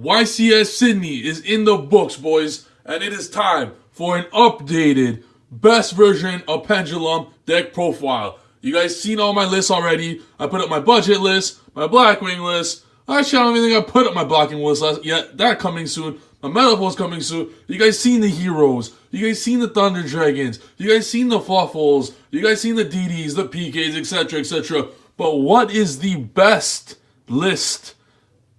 YCS Sydney is in the books, boys, and it is time for an updated, best version of Pendulum deck profile. You guys seen all my lists already. I put up my budget list, my Blackwing list. Actually, I don't even think I put up my Blackwing list yet. That coming soon. My Metaphor's coming soon. You guys seen the heroes. You guys seen the Thunder Dragons. You guys seen the Fluffles. You guys seen the DDs, the PKs, etc., etc. But what is the best list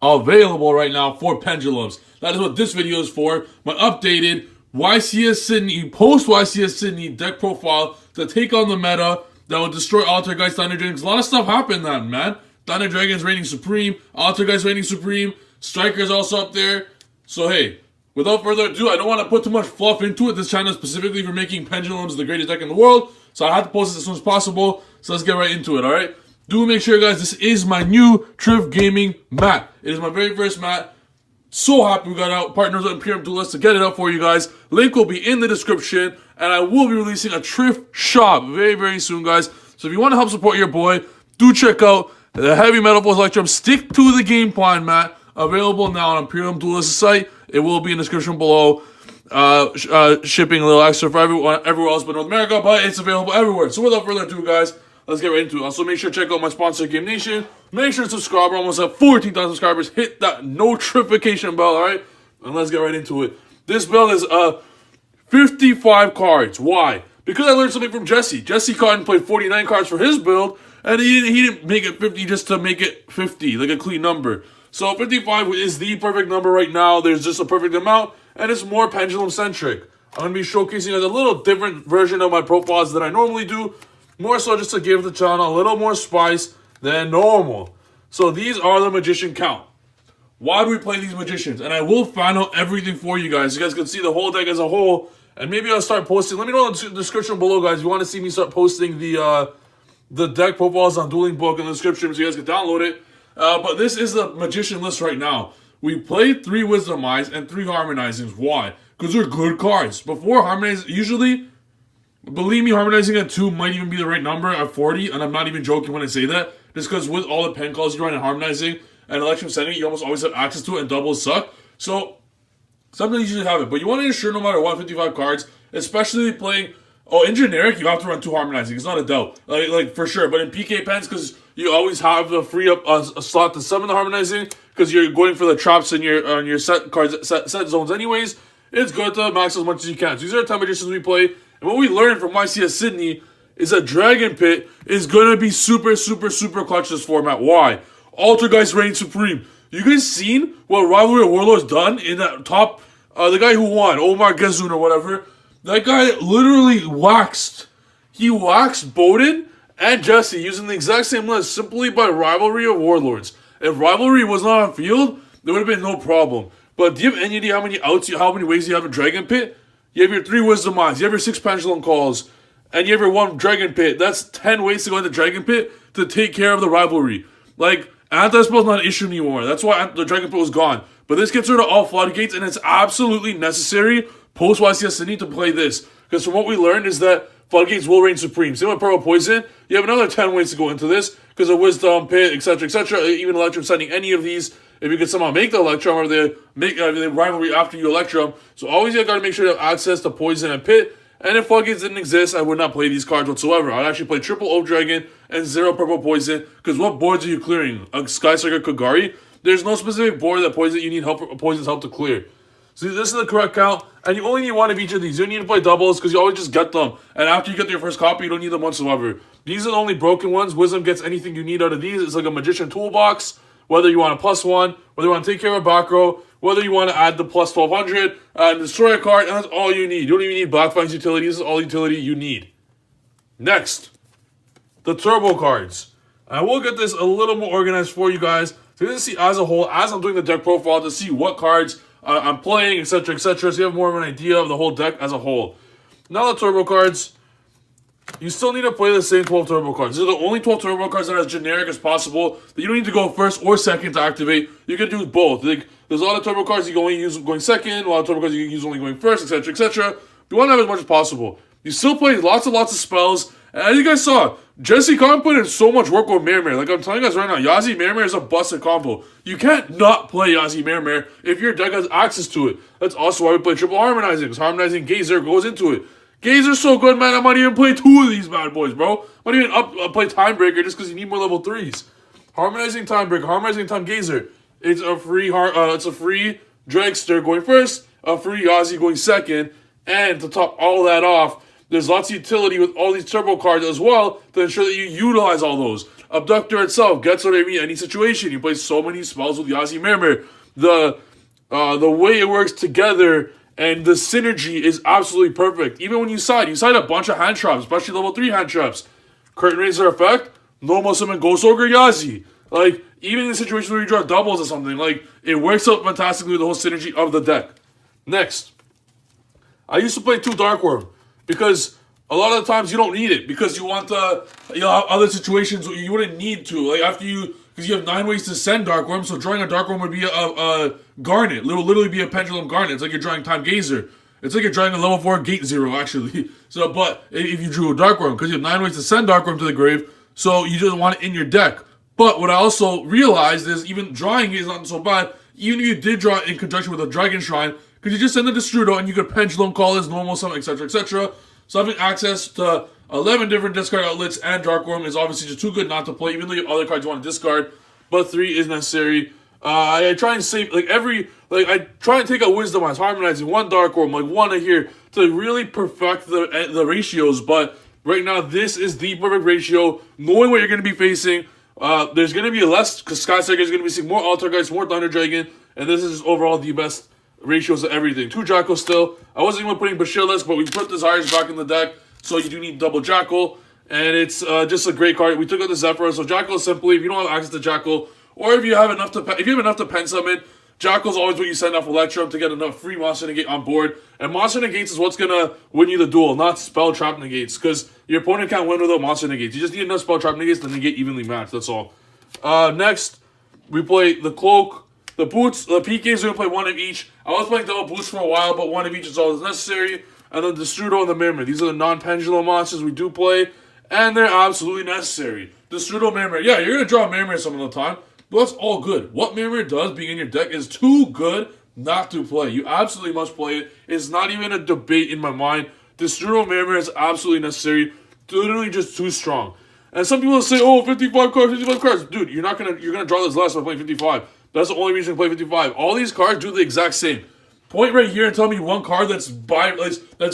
available right now for Pendulums? That is what this video is for. My updated YCS Sydney, post-YCS Sydney deck profile to take on the meta that will destroy Altergeist, Thunder Dragons. A lot of stuff happened then, man. Thunder Dragons reigning supreme, Altergeist reigning supreme, Striker's also up there. So hey, without further ado, I don't want to put too much fluff into it. This channel is specifically for making Pendulums the greatest deck in the world, so I had to post it as soon as possible. So let's get right into it, alright? Do make sure, guys, this is my new Trif Gaming mat. It is my very first mat. So happy we got out partners with Imperium Decklist to get it up for you guys. Link will be in the description, and I will be releasing a Trif shop very, very soon, guys. So if you want to help support your boy, do check out the Heavy Metal Force Electrum Stick to the Game Plan mat, available now on Imperium Duelist site. It will be in the description below. Shipping a little extra for everywhere else but North America, but it's available everywhere. So without further ado, guys, let's get right into it. Also, make sure to check out my sponsor, Game Nation. Make sure to subscribe. We're almost at 14,000 subscribers. Hit that notification bell, alright? And let's get right into it. This build is 55 cards. Why? Because I learned something from Jesse. Jesse Cotton played 49 cards for his build, and he didn't make it 50 just to make it 50, like a clean number. So 55 is the perfect number right now. There's just a perfect amount, and it's more Pendulum-centric. I'm going to be showcasing a little different version of my profiles than I normally do. More so just to give the channel a little more spice than normal. So these are the Magician count. Why do we play these Magicians? And I will find out everything for you guys. You guys can see the whole deck as a whole. And maybe I'll start posting. Let me know in the description below, guys. If you want to see me start posting the deck profiles on Dueling Book in the description so you guys can download it. But this is the Magician list right now. We played 3 Wisdom Eyes and 3 Harmonizings. Why? Because they're good cards. Before Harmonizing, usually, believe me, Harmonizing at 2 might even be the right number at 40, and I'm not even joking when I say that. Just because with all the pen calls you run in Harmonizing and Electrum Sending, you almost always have access to it, and doubles suck. So, sometimes you usually have it. But you want to ensure no matter what, 55 cards, especially playing... Oh, in generic, you have to run 2 Harmonizing. It's not a doubt. Like for sure. But in PK pens, because you always have to free up a slot to summon the Harmonizing, because you're going for the traps in your set cards, set zones anyways, it's good to max as much as you can. So these are the 10 Magicians we play. And what we learned from YCS Sydney is that Dragon Pit is going to be super, super, super clutch this format. Why? Altergeist reigns supreme. You guys seen what Rivalry of Warlords done in that top... the guy who won, Omar Gezun or whatever... That guy literally waxed. He waxed Bowden and Jesse using the exact same list simply by Rivalry of Warlords. If Rivalry was not on field, there would have been no problem. But do you have any idea how many ways you have in Dragon Pit? You have your 3 Wisdom Eyes, you have your 6 Pendulum Calls, and you have your 1 Dragon Pit. That's 10 ways to go into Dragon Pit to take care of the Rivalry. Like, Anti-Spell's not an issue anymore. That's why the Dragon Pit was gone. But this gets rid of all floodgates, and it's absolutely necessary post-YCS Sydney to play this. Because from what we learned is that floodgates will reign supreme. Same with Purple Poison. You have another 10 ways to go into this. Because of Wisdom, Pit, etc., etc. Even Electrum Sending any of these. If you can somehow make the Electrum, or they make the Rivalry after you Electrum. So always you got to make sure you have access to Poison and Pit. And if floodgates didn't exist, I would not play these cards whatsoever. I'd actually play triple Oak Dragon and 0 Purple Poison. Because what boards are you clearing? A Sky Striker Kagari? There's no specific board that Poison you need Poison's help to clear. So this is the correct count, and you only need 1 of each of these. You don't need to play doubles, because you always just get them. And after you get your first copy, you don't need them whatsoever. These are the only broken ones. Wisdom gets anything you need out of these. It's like a Magician toolbox. Whether you want a +1, whether you want to take care of a back row, whether you want to add the plus 1200, and destroy a card, and that's all you need. You don't even need Black Fang's utility. This is all utility you need. Next, the turbo cards. I will get this a little more organized for you guys. So you can see as a whole, as I'm doing the deck profile, to see what cards I'm playing, etc., etc., so you have more of an idea of the whole deck as a whole. Now the turbo cards, you still need to play the same 12 turbo cards. These are the only 12 turbo cards that are as generic as possible, that you don't need to go first or second to activate. You can do both. Like, there's a lot of turbo cards you can only use going second, a lot of turbo cards you can use only going first, etc., etc. You want to have as much as possible. You still play lots and lots of spells, and as you guys saw, Jesse Khan put in so much work with Mirror. Like I'm telling you guys right now, Yugioh Mirror is a busted combo. You can't not play Yugioh Mirror if your deck has access to it. That's also why we play triple harmonizing, because harmonizing Gazer goes into it. Gazer's so good, man, I might even play 2 of these bad boys, bro. I might even play Timebreaker just because you need more level 3s. Harmonizing Timebreaker, harmonizing Time Gazer. It's a free Dragster going first, a free Yugioh going second, and to top all that off, there's lots of utility with all these turbo cards as well to ensure that you utilize all those. Abductor itself gets out of any situation. You play so many spells with Yugioh Mirror. The way it works together and the synergy is absolutely perfect. Even when you side a bunch of hand traps, especially level 3 hand traps. Curtain Raiser effect, normal summon Ghost Ogre Yugioh. Like, even in situations where you draw doubles or something, like, it works out fantastically with the whole synergy of the deck. Next, I used to play 2 Dark Worm. Because a lot of the times you don't need it because you want other situations where you wouldn't need to. Like because you have 9 ways to send Dark Worm, so drawing a Dark Worm would be a Garnet. It will literally be a Pendulum Garnet. It's like you're drawing Time Gazer. It's like you're drawing a level 4 Gate Zero, actually. So, but if you drew a Dark Worm, because you have 9 ways to send Dark Worm to the grave, so you just want it in your deck. But what I also realized is even drawing it is not so bad. Even if you did draw it in conjunction with a Dragon Shrine, because you just send the Destrudo and you could Pendulum Call as normal summon, etc., etc. So having access to 11 different discard outlets and Dark Worm is obviously just too good not to play, even though you have other cards you want to discard. But 3 is necessary. I try and save, I try and take out Wisdom Eyes, harmonizing 1 Dark Worm, 1 here, to really perfect the ratios. But right now, this is the perfect ratio. Knowing what you're going to be facing, there's going to be less, because Sky Striker is going to be seeing more Altar Geist, more Thunder Dragon, and this is overall the best ratios of everything. 2 Jackal still. I wasn't even putting Basilisk, but we put Desires back in the deck, so you do need double Jackal, and it's just a great card. We took out the Zephyr, so Jackal is simply, if you don't have access to Jackal, or if you have enough to pen summon, Jackal's always what you send off Electrum to get enough free Monster Negate on board, and Monster Negates is what's gonna win you the duel, not Spell Trap Negates, because your opponent can't win without Monster Negates. You just need enough Spell Trap Negates to negate evenly matched, that's all. Next, we play the Cloak, the Boots, the PKs, we're going to play 1 of each. I was playing double Boots for a while, but 1 of each is all that's necessary. And then the Destrudo and the Mirror. These are the non-pendulum monsters we do play, and they're absolutely necessary. Destrudo, Mirror. Yeah, you're going to draw Mirror some of the time, but that's all good. What Mirror does being in your deck is too good not to play. You absolutely must play it. It's not even a debate in my mind. Destrudo Mirror is absolutely necessary. Literally just too strong. And some people say, oh, 55 cards, 55 cards. Dude, you're gonna draw this less by playing 55. That's the only reason to play 55. All these cards do the exact same. Point right here and tell me 1 card that's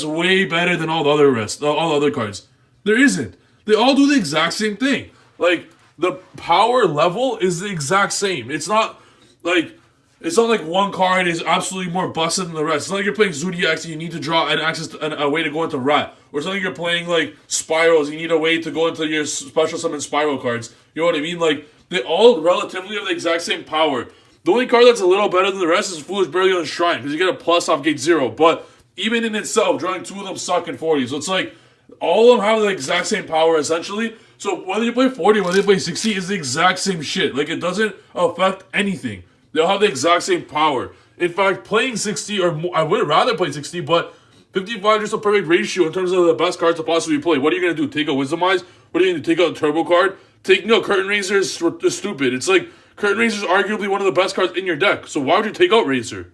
way better than all the other cards. There isn't. They all do the exact same thing. Like, the power level is the exact same. It's not like 1 card is absolutely more busted than the rest. It's not like you're playing Zodiacs and you need to draw an access to a way to go into Rat. Or it's not like you're playing like Spirals, you need a way to go into your special summon Spiral cards. You know what I mean? Like, they all relatively have the exact same power. The only card that's a little better than the rest is Foolish Burial and Shrine, because you get a plus off Gate 0. But even in itself, drawing 2 of them suck in 40. So it's like, all of them have the exact same power, essentially. So whether you play 40 or whether you play 60 is the exact same shit. Like, it doesn't affect anything. They'll have the exact same power. In fact, playing 60 or more, I would rather play 60, but 55 is just a perfect ratio in terms of the best cards to possibly play. What are you going to do? Take out Wisdom Eyes? What are you going to do? Take out a Turbo card? Curtain Raiser is stupid. It's like, Curtain Raiser is arguably one of the best cards in your deck. So why would you take out Razor?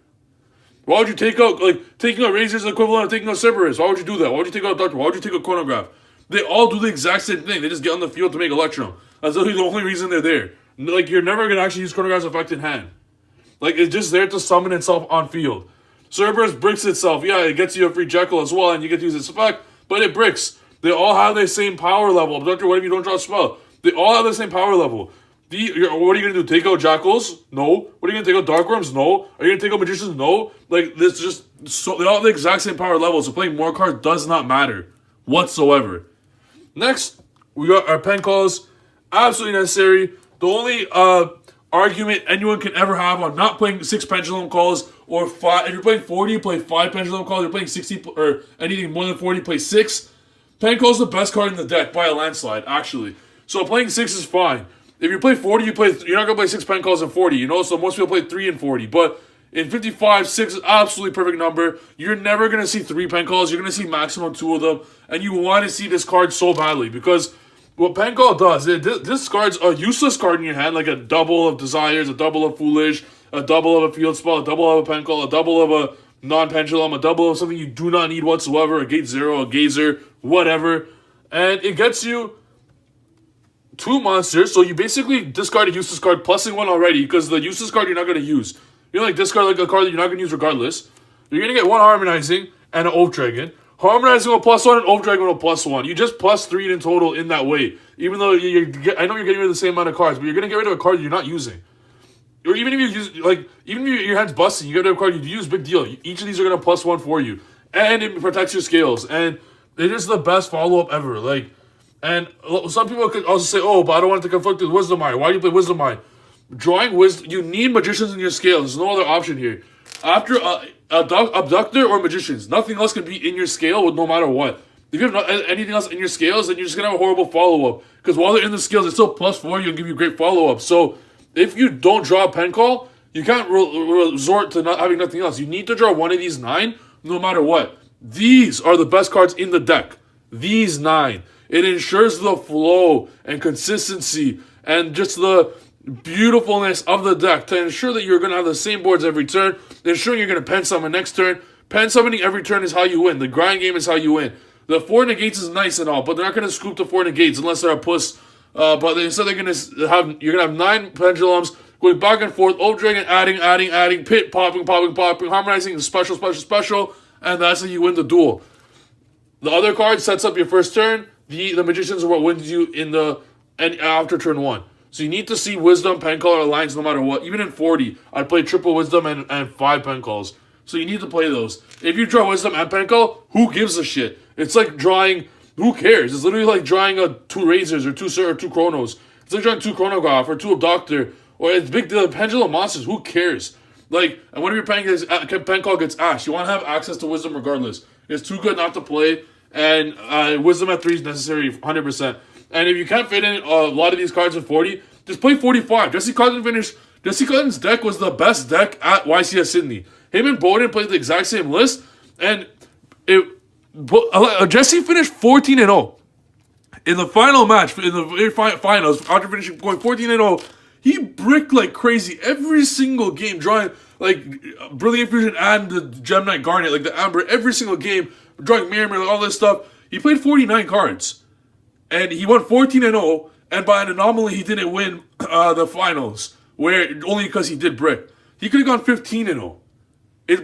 Why would you take out, taking out Razor is the equivalent of taking out Cerberus. Why would you do that? Why would you take out Doctor? Why would you take out Chronograph? They all do the exact same thing. They just get on the field to make Electrum. That's literally the only reason they're there. Like, you're never going to actually use Chronograph's effect in hand. Like, it's just there to summon itself on field. Cerberus bricks itself. Yeah, it gets you a free Jekyll as well, and you get to use its effect, but it bricks. They all have the same power level. Doctor, what if you don't draw a spell? They all have the same power level. What are you going to do? Take out Jackals? No. What are you going to take out Dark Worms? No. Are you going to take out Magicians? No. Like, this just, so they all have the exact same power level, so playing more cards does not matter whatsoever. Next, we got our pen calls. Absolutely necessary. The only argument anyone can ever have on not playing 6 pendulum calls or 5. If you're playing 40, you play 5 pendulum calls. If you're playing 60 or anything more than 40, play 6. Pen call is the best card in the deck by a landslide, actually. So playing 6 is fine. If you play 40, you're not going to play 6 pen calls in 40, you know? So most people play 3 in 40. But in 55, 6 is absolutely perfect number. You're never going to see 3 pen calls. You're going to see maximum 2 of them. And you want to see this card so badly because what Pen Call does, it discards a useless card in your hand, like a double of Desires, a double of Foolish, a double of a Field Spell, a double of a Pen Call, a double of a non-Pendulum, a double of something you do not need whatsoever, a Gate Zero, a Gazer, whatever. And it gets you 2 monsters, so you basically discard a useless card, plusing 1 already, because the useless card you're not going to use. You're like discard like a card that you're not going to use regardless. You're going to get 1 Harmonizing and an Oath Dragon. Harmonizing will +1 and Oath Dragon will +1. You just +3 in total in that way. Even though I know you're getting rid of the same amount of cards, but you're going to get rid of a card you're not using. Or even if you use, like, even if your hand's busting, you get rid of a card you use, big deal. Each of these are going to +1 for you. And it protects your scales. And it is the best follow-up ever. Like, and some people could also say, oh, but I don't want it to conflict with Wisdom Eye. Why do you play Wisdom Eye? Drawing Wisdom, you need Magicians in your scales. There's no other option here. After Abductor or Magicians, nothing else can be in your scale with no matter what. If you have anything else in your scales, then you're just going to have a horrible follow-up. Because while they're in the scales, it's still +4, you'll give you great follow-up. So, if you don't draw a Pen Call, you can't resort to not having nothing else. You need to draw one of these 9, no matter what. These are the best cards in the deck. These 9. It ensures the flow and consistency and just the beautifulness of the deck to ensure that you're going to have the same boards every turn, ensuring you're going to pen summon next turn. Pen summoning every turn is how you win. The grind game is how you win. The 4 negates is nice and all, but they're not going to scoop the 4 negates unless they're a puss. But instead you're going to have 9 pendulums going back and forth, Oath Dragon, adding, pit, popping, harmonizing, special, and that's how you win the duel. The other card sets up your first turn. The Magicians are what wins you after turn 1. So you need to see Wisdom, Pen Call, or Alliance no matter what. Even in 40, I'd play triple Wisdom and 5 Pen Calls. So you need to play those. If you draw Wisdom and Pen Call, who gives a shit? It's like drawing, who cares? It's literally like drawing 2 Razors or 2 Chronos. It's like drawing 2 Chronograph or 2 Abductor. Or it's big deal, Pendulum Monsters, who cares? Like, and whenever your Pen Call gets Ash, you want to have access to Wisdom regardless. It's too good not to play, and Wisdom at 3 is necessary, 100%. And if you can't fit in a lot of these cards in 40, just play 45. Jesse Cotton's deck was the best deck at YCS Sydney. Him and Bowden played the exact same list, and Jesse finished 14-0 in the final match, in the finals. After finishing going 14-0, he bricked like crazy every single game, drawing like Brilliant Fusion and the Gemini Garnet, like the Amber, every single game, drawing Mirror, all this stuff. He played 49 cards, and he won 14-0. And by an anomaly, he didn't win the finals, only because he did brick. He could have gone 15-0.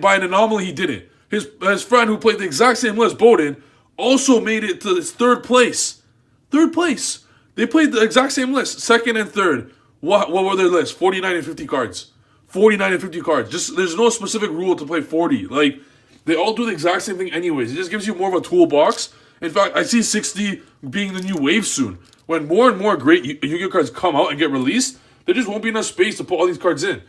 By an anomaly, he didn't. His friend who played the exact same list, Bowden, also made it to his 3rd place. 3rd place. They played the exact same list, 2nd and 3rd. What were their lists? 49 and 50 cards. 49 and 50 cards. Just there's no specific rule to play 40. Like, they all do the exact same thing anyways. It just gives you more of a toolbox. In fact, I see 60 being the new wave soon. When more and more great Yu-Gi-Oh cards come out and get released, there just won't be enough space to put all these cards in.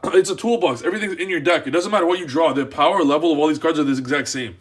It's a toolbox. Everything's in your deck. It doesn't matter what you draw. The power level of all these cards are the exact same.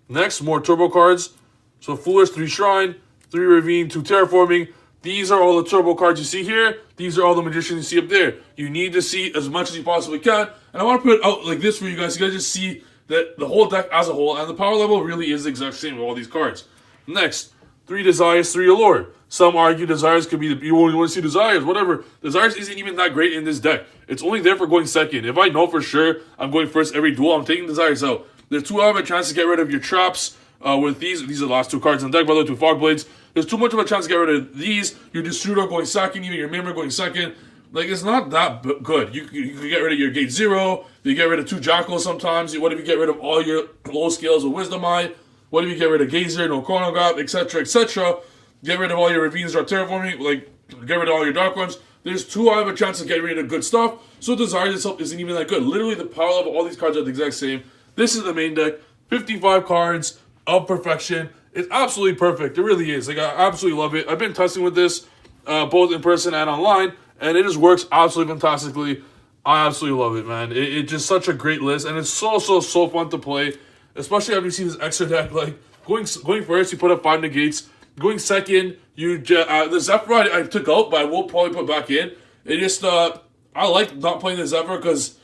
Next, more turbo cards. So Foolish, 3 Shrine, 3 Ravine, 2 Terraforming. These are all the turbo cards you see here. These are all the Magicians you see up there. You need to see as much as you possibly can. And I want to put it out like this for you guys. You guys just see that the whole deck as a whole. And the power level really is the exact same with all these cards. Next, 3 Desires, 3 Allure. Some argue Desires could be you only want to see Desires, whatever. Desires isn't even that great in this deck. It's only there for going 2nd. If I know for sure I'm going 1st every duel, I'm taking Desires out. There's too much of a chance to get rid of your traps with these. These are the last 2 cards in the deck, by the way, 2 Fog Blades. There's too much of a chance to get rid of these. Your Destroyer going 2nd, even your Mimir going 2nd. Like, it's not that good. You can get rid of your Gate 0. You get rid of 2 Jackals sometimes. What if you get rid of all your low scales with Wisdom Eye? What if you get rid of Gazer, no Chronograph, etc., etc.? Get rid of all your Ravines or Terraforming, like, get rid of all your Dark Ones. There's too high of a chance of getting rid of good stuff, so Desires itself isn't even that good. Literally, the power level of all these cards are the exact same. This is the main deck. 55 cards of perfection. It's absolutely perfect. It really is. Like, I absolutely love it. I've been testing with this, both in person and online, and it just works absolutely fantastically. I absolutely love it, man. It's just such a great list, and it's so fun to play, especially after you see this extra deck. Like, going first, you put up 5 negates. Going 2nd, the Zephyr I took out, but I will probably put back in. It just, I like not playing the Zephyr because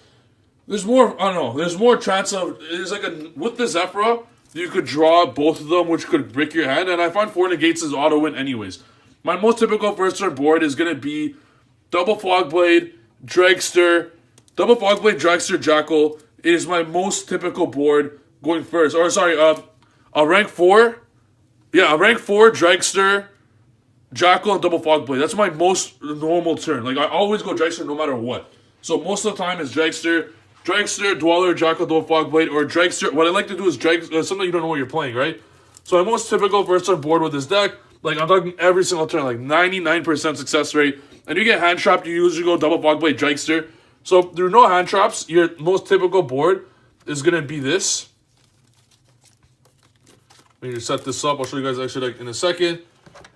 there's more, I don't know, there's more chance of, with the Zephyr, you could draw both of them, which could break your hand, and I find 4 negates is auto win anyways. my most typical first turn board is going to be double Fogblade, Dragster, double Fogblade, Dragster, Jackal is my most typical board going first. Or sorry, a rank 4. Yeah, a rank 4, Dragster, Jackal, and double Fogblade. That's my most normal turn. Like, I always go Dragster no matter what. So most of the time it's Dragster, Dweller, Jackal, double Fogblade, or Dragster. What I like to do is something you don't know what you're playing, right? So my most typical first turn board with this deck, like I'm talking every single turn, like 99% success rate. And you get hand trapped, you usually go double Fogblade, Dragster. So if there are no hand traps, your most typical board is going to be this. Let me just set this up. I'll show you guys actually like in a second.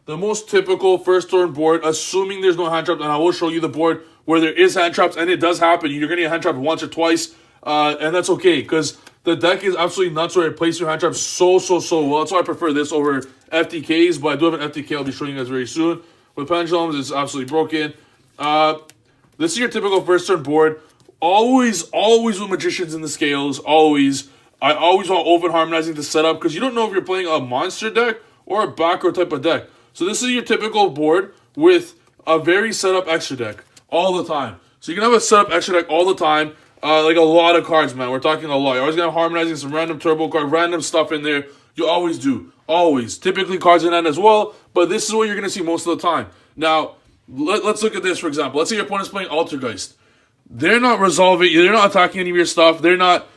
The most typical first turn board, assuming there's no hand traps, and I will show you the board where there is hand traps, and it does happen. You're going to get hand trapped once or twice, and that's okay, because the deck is absolutely nuts where it plays your hand traps so well. That's why I prefer this over FTKs, but I do have an FTK I'll be showing you guys very soon. With Pendulums, it's absolutely broken. This is your typical first turn board. Always with Magicians in the Scales, always. I always want Open Harmonizing to set up, because you don't know if you're playing a monster deck or a back row type of deck. So this is your typical board with a very set up extra deck all the time. So you can have a set up extra deck all the time. Like a lot of cards, man. We're talking a lot. You're always going to have Harmonizing, some random turbo card, random stuff in there. You always do. Always. Typically cards in end as well, but this is what you're going to see most of the time. Now, let's look at this, for example. Let's say your opponent's playing Altergeist. They're not resolving, they're not attacking any of your stuff. They're not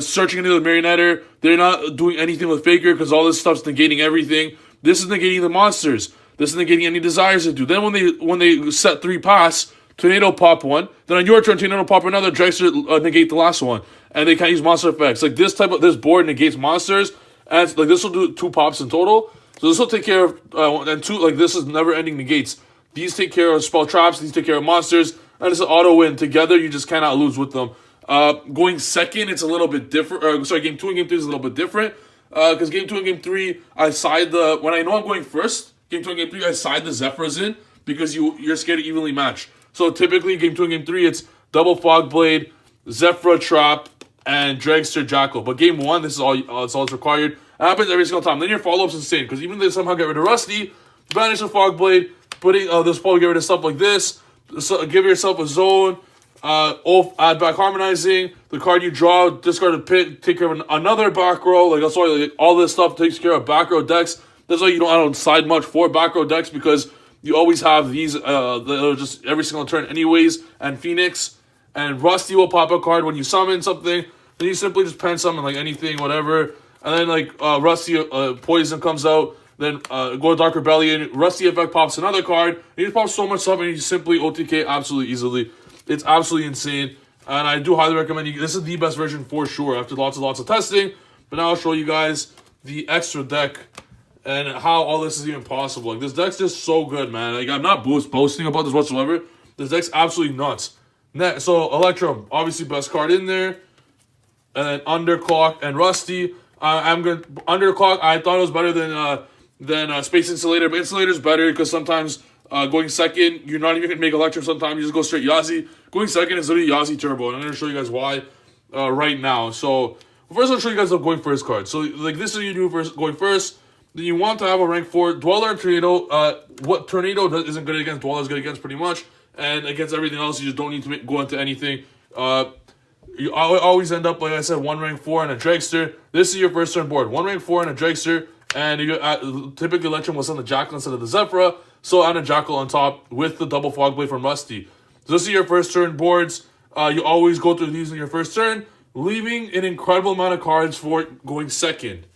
searching into the Marionetter. They're not doing anything with Faker, because all this stuff's negating everything. This is negating the monsters. This is negating any desires they do. Then when they set 3 pass, Tornado pop 1. Then on your turn, Tornado pop another. Dragster negate the last one, and they can't use monster effects. Like this board negates monsters, and like this will do 2 pops in total. So this will take care of and 2. Like this is never ending negates. These take care of spell traps. These take care of monsters, and it's an auto win. Together, you just cannot lose with them. Going second, it's a little bit different. Game 2 and game 3 is a little bit different. Because game 2 and game 3, I side when I know I'm going first. Game 2 and game 3, I side the Zephyrs in, because you're scared to evenly match. So typically, game 2 and game 3, it's double Fogblade, Zephyr Trap, and Dragster Jackal. But game 1, this is all it's required. It happens every single time. Then your follow-up's insane, because even if they somehow get rid of Rusty, banish the Fogblade, putting this probably get rid of stuff like this. So give yourself a zone. Add back Harmonizing. The card you draw, discard a pit, take care of another back row. Like that's why all this stuff takes care of back row decks. That's why I don't side much for back row decks, because you always have these that are just every single turn anyways. And Phoenix and Rusty will pop a card when you summon something. Then you simply just pen summon like anything, whatever. And then like Rusty Poison comes out. Then go to Dark Rebellion. Rusty effect pops another card. And you just pop so much stuff, and you simply OTK absolutely easily. It's absolutely insane. And I do highly recommend you. This is the best version for sure, after lots and lots of testing. But now I'll show you guys the extra deck and how all this is even possible. Like, this deck's just so good, man. Like, I'm not boasting about this whatsoever. This deck's absolutely nuts. So Electrum, obviously best card in there. And then Underclock and Rusty. Underclock, I thought it was better than Space Insulator, but Insulator's better because sometimes going second, you're not even going to make Electrum. Sometimes you just go straight Yazzie. Going second is literally Yazzie Turbo, and I'm going to show you guys why right now. So first I'll show you guys the going first card. So like this is you do first going first. Then you want to have a rank 4 Dweller and Tornado. What Tornado isn't good against, Dweller is good against pretty much, and against everything else you just don't need to go into anything. You always end up, like I said, 1 rank 4 and a Dragster. This is your first turn board. 1 rank 4 and a Dragster. And you typically Electrum will send the Jackal instead of the Zephyr. So add a Jackal on top with the double Fogblade from Rusty. So this is your first turn boards. You always go through these in your first turn, leaving an incredible amount of cards for going second.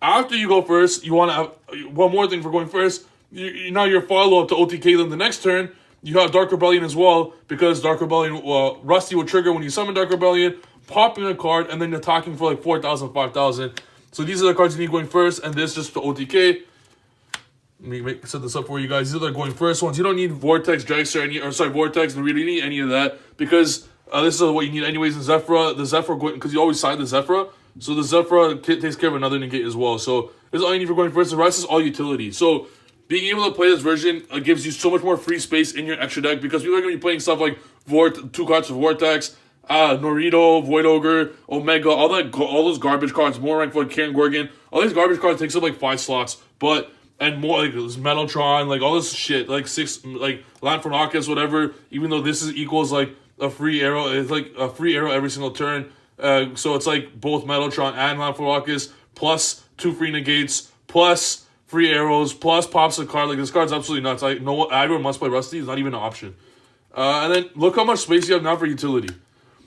After you go first, you want to have one more thing for going first. Now your follow-up to OTK them the next turn. You have Dark Rebellion as well, because Dark Rebellion, Rusty will trigger when you summon Dark Rebellion, popping a card, and then attacking for like 4,000, 5,000. So these are the cards you need going first, and this just to OTK. Let me set this up for you guys. These are the going first ones. You don't need Vortex, Dragster, Vortex, and really need any of that, because this is what you need anyways in Zephyr. The Zephyr, because you always side the Zephyr, so the Zephyr takes care of another negate as well. So this is all you need for going first. The rest is all utility. So being able to play this version gives you so much more free space in your extra deck, because people are going to be playing stuff like 2 cards for Vortex, Norito, Void Ogre, Omega, all those garbage cards, more rank for Karen Gorgon. All these garbage cards takes up like 5 slots, but and more like this Metaltron, like all this shit, like 6, like Land for Rockets, whatever. Even though this is equals like a free arrow, it's like a free arrow every single turn. So it's like both Metaltron and Land for Rockets plus 2 free negates plus free arrows plus pops a card. Like this card's absolutely nuts. I know everyone must play Rusty. It's not even an option. And then look how much space you have now for utility.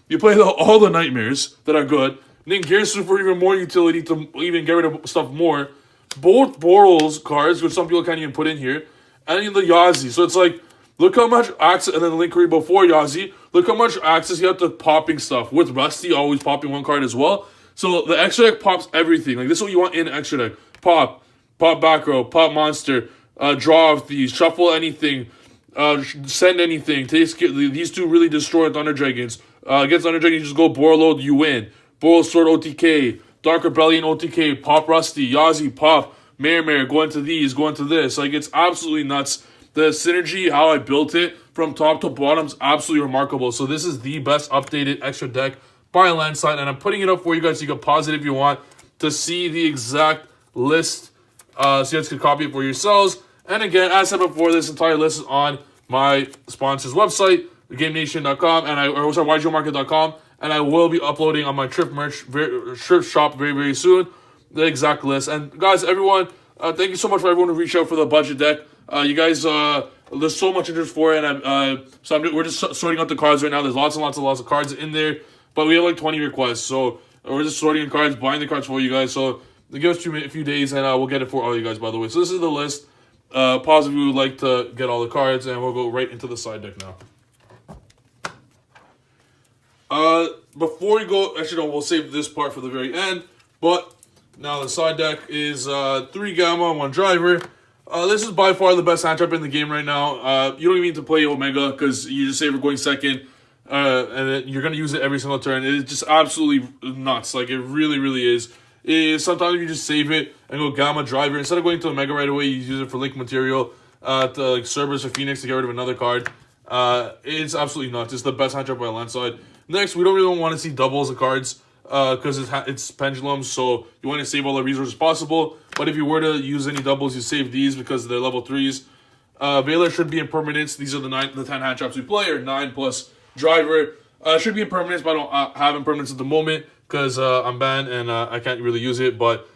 You play all the Nightmares that are good. And then Gears for even more utility to even get rid of stuff more. Both Boral's cards, which some people can't even put in here. And then the Yugioh. So it's like, look how much access, and then the Linkery before Yugioh. Look how much access you have to popping stuff. With Rusty, always popping one card as well. So the extra deck pops everything. Like this is what you want in extra deck. Pop back row, pop monster, draw of these, shuffle anything, send anything. These two really destroy Thunder Dragons. Against Thunder Dragons, you just go Borload, you win. Boral Sword OTK, Dark Rebellion OTK, pop Rusty, Yugioh, pop, Mare, go into these, go into this. Like it's absolutely nuts. The synergy, how I built it from top to bottom is absolutely remarkable. So this is the best updated extra deck by a landslide, and I'm putting it up for you guys so you can pause it if you want to see the exact list. So you guys can copy it for yourselves. And again, as I said before, this entire list is on my sponsor's website, GameNation.com, and YGOHmarket.com, and I will be uploading on my Trif merch, Trif shop very soon, the exact list. And guys, everyone, thank you so much for everyone who reached out for the budget deck. You guys, there's so much interest for it, and we're just sorting out the cards right now. There's lots of cards in there, but we have like 20 requests, so we're just sorting cards, buying the cards for you guys. So give us a few days, and we'll get it for all you guys, by the way. So this is the list. Pause if you would like to get all the cards, and we'll go right into the side deck now. Before we go, actually no, we'll save this part for the very end. But now the side deck is 3 Gamma, 1 Driver. This is by far the best hand trap in the game right now. You don't even need to play Omega because you just save it going second, and then you're gonna use it every single turn. It's just absolutely nuts. Like it really is. Sometimes you just save it and go Gamma Driver. Instead of going to Omega right away, you use it for Link material, to like Cerberus or Phoenix to get rid of another card. It's absolutely nuts. It's the best hand trap by a landslide. Next, we don't really want to see doubles of cards because it's Pendulums, so you want to save all the resources possible. But if you were to use any doubles, you save these because they're level 3s. Veiler should be in permanence. These are the 10 hand traps we play, or 9 plus Driver. Should be in permanence, but I don't have in permanence at the moment because I'm banned and I can't really use it. But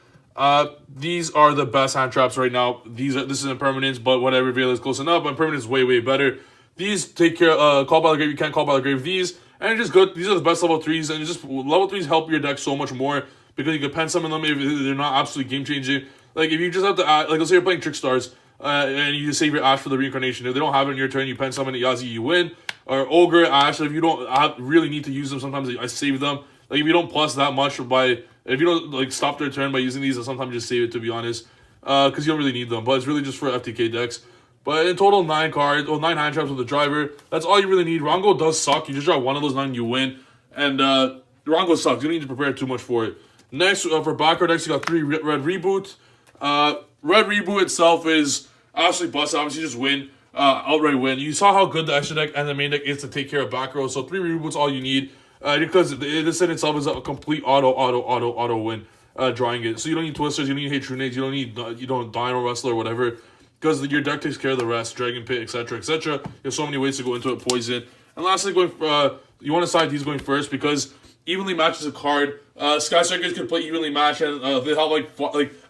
these are the best hand traps right now. This is in permanence, but whatever, Veiler is close enough. But permanence is way better. These take care Call by the Grave. You can't Call by the Grave these. And it's just good. These are the best level 3s. And just level 3s help your deck so much more because you can pen summon them if they're not absolutely game changing. Like if you just have to add, like let's say you're playing Trick Stars and you just save your Ash for the reincarnation. If they don't have it in your turn, you pen summon Yugioh, you win. Or Ogre, Ash. If you don't really need to use them, sometimes I save them. Like if you don't plus that much if you don't like stop their turn by using these, I sometimes just save it, to be honest, because you don't really need them. But it's really just for FTK decks. But in total, 9 hand traps with the Driver. That's all you really need. Rongo does suck. You just draw one of those 9, you win. And Rongo sucks. You don't need to prepare too much for it. Next, for backcard decks, you got 3 Red Reboot. Red Reboot itself is absolutely bust. Obviously, just win. Outright win. You saw how good the extra deck and the main deck is to take care of back row. So 3 Reboots all you need. Because this in itself is a complete auto win. Drawing it. So you don't need Twisters. You don't need Hate True Nades. You don't Dino Wrestler or whatever. Because your deck takes care of the rest, Dragon Pit, etc., etc. There's so many ways to go into it, Poison. And lastly, you want to side these going first because evenly matches a card. Sky Strikers can play evenly match, and they have like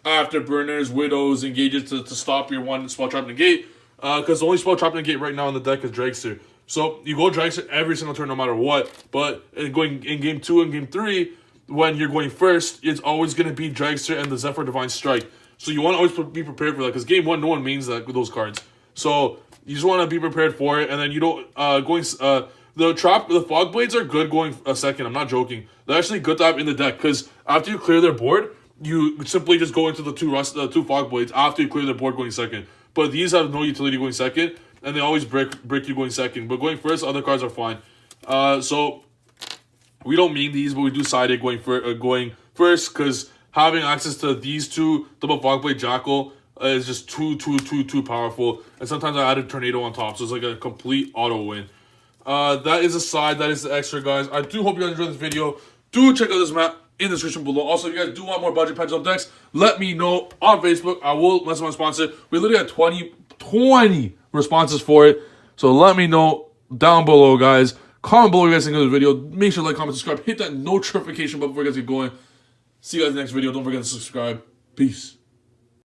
Afterburners, Widows, Engages to stop your one Spell Trap Negate. Because the only Spell Trap Negate right now in the deck is Dragster. So you go Dragster every single turn no matter what. But going in Game 2 and Game 3, when you're going first, it's always going to be Dragster and the Zephyr Divine Strike. So you want to always be prepared for that because Game 1, no one means that with those cards. So you just want to be prepared for it, and then you don't the Fog Blades are good going a second. I'm not joking. They're actually good to have in the deck because after you clear their board, you simply just go into the two Fog Blades after you clear their board going second. But these have no utility going second, and they always break you going second. But going first, other cards are fine. So we don't mean these, but we do side it going first because having access to these 2 double Fogblade Jackal is just too powerful. And sometimes I added Tornado on top, so it's like a complete auto win. That is a side. That is the extra, guys. I do hope you guys enjoyed this video. Do check out this map. in the description below. Also, if you guys do want more budget pendulum decks, let me know on Facebook. I will message my sponsor. We literally had 20 responses for it. So let me know down below, guys. Comment below what you guys think of the video. Make sure to like, comment, subscribe. Hit that notification button before you guys get going. See you guys in the next video. Don't forget to subscribe. Peace.